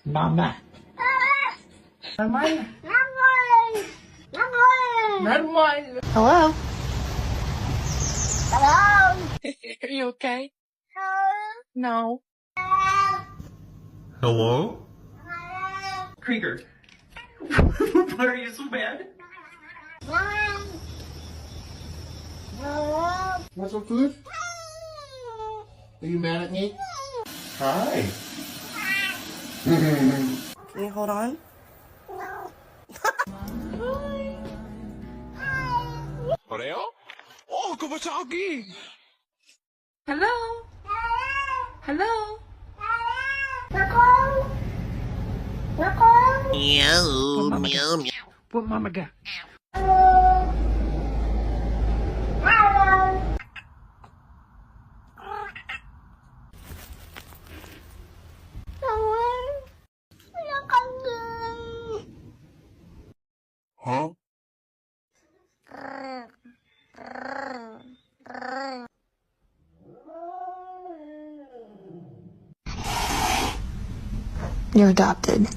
Mama. Mama. Hello? Hello? Are you okay? No. Hello? Krieger. Why are you so mad? Want some food? Are you mad at me? Hi. Can you hold on? Oreo? Oh, Kawasaki! Hello? Hello? What mama got? What mama got? Huh? You're adopted.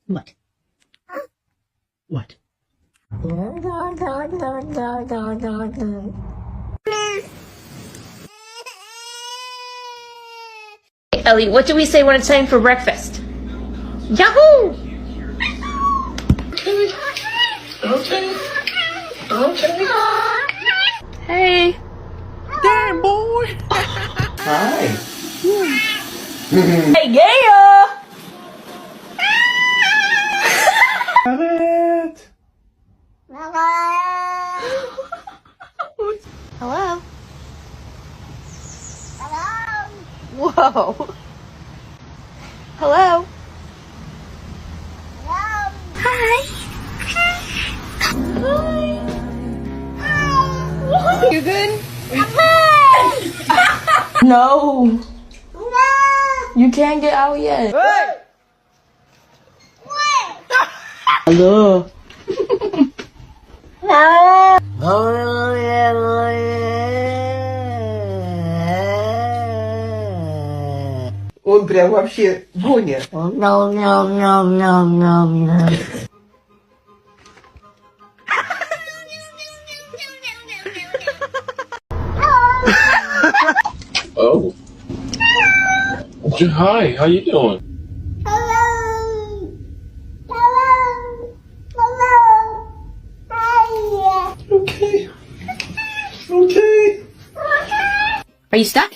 What? What? Ellie, what do we say when it's time for breakfast? Yahoo! Hey. Damn, boy! Hi. Hey, yeah! Got it! Hello? Whoa. Hello? You good? No. You can't get out yet. Hello. Он прям вообще гоня. Oh. Hi, how you doing? Okay. Okay. Are you stuck?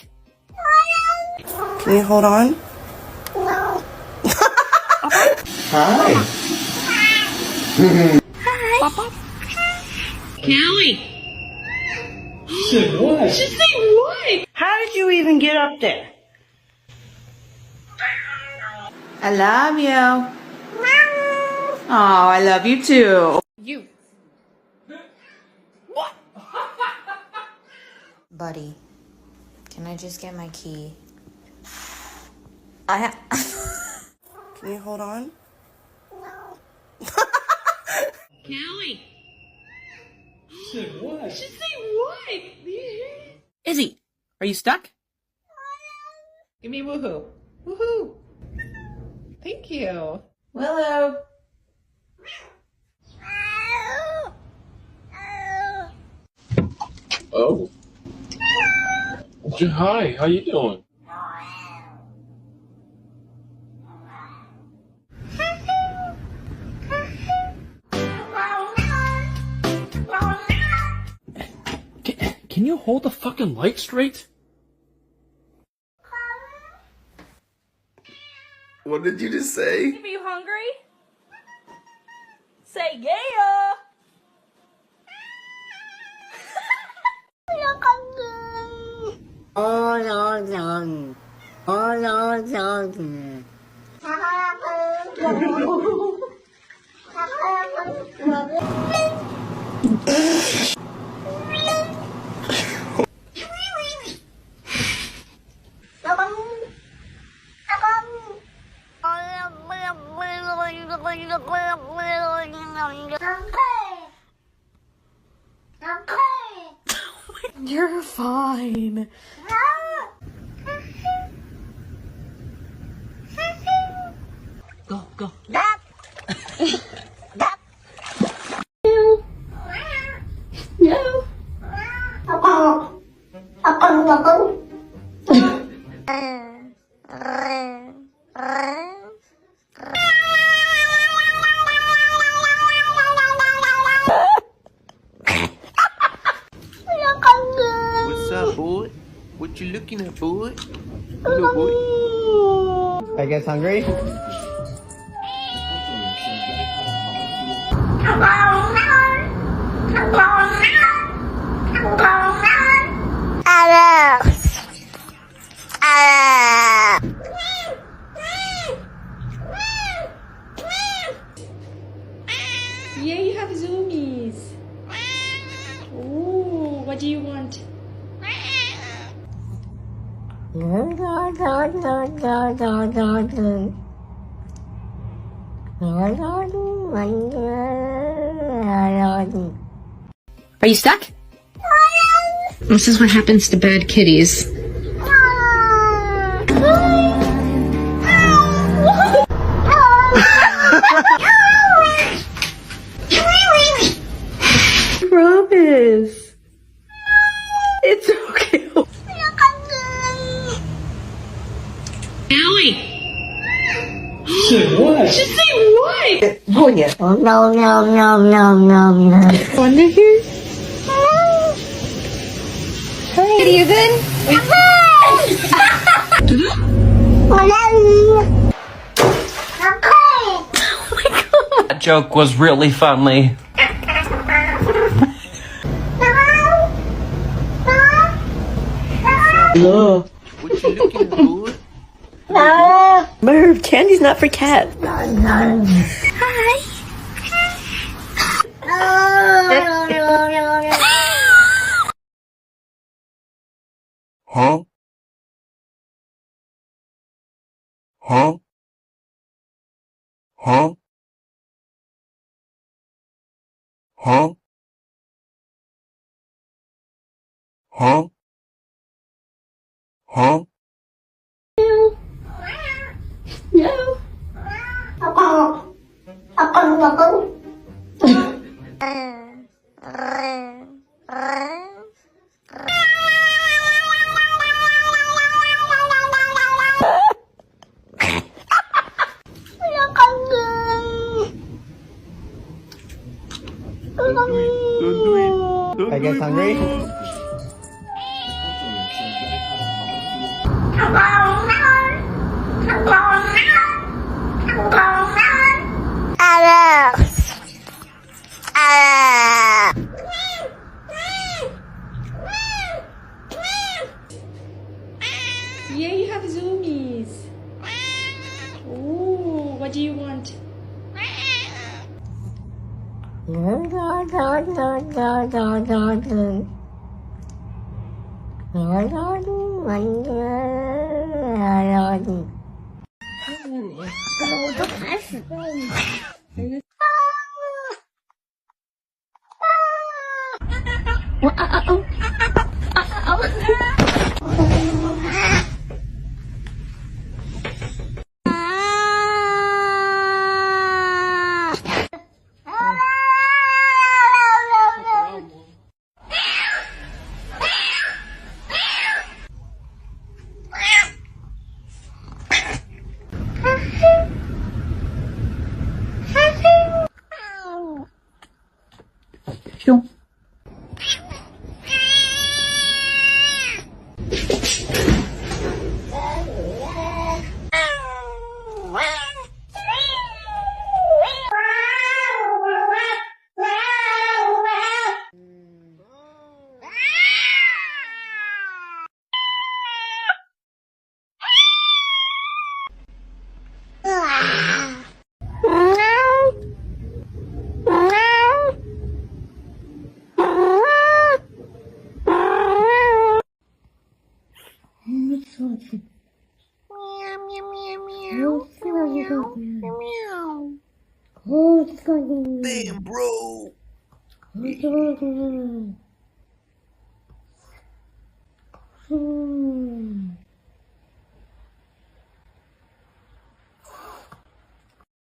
Can you hold on? Hi. Callie. Said what? How did you even get up there? I love you. Oh, I love you too. You. Buddy, can I just get my key? Can you hold on? Callie. Said what? Izzy, are you stuck? Give me a woohoo. Woohoo. Thank you. Willow. Oh. Hi, how you doing? Can you hold the fucking light straight? What did you just say? Are you hungry? Say yeah. You're fine. Go, go. What's up, boy? What you looking at, boy? Hello, boy. I guess hungry? Yeah, you have zoomies. Ooh, what do you want? Are you stuck? This is what happens to bad kitties. Promise. It's okay. Owie! Say what? Just say what? Oh, yeah. Wonder here? Hey, are you good? That joke was really funny. No. What you looking at, boy? Merv, candy's not for cats. Huh? Huh? Huh? Huh? Huh? Huh? I guess hungry? Yeah, you have zoomies. Ooh, what do you want? Damn, bro.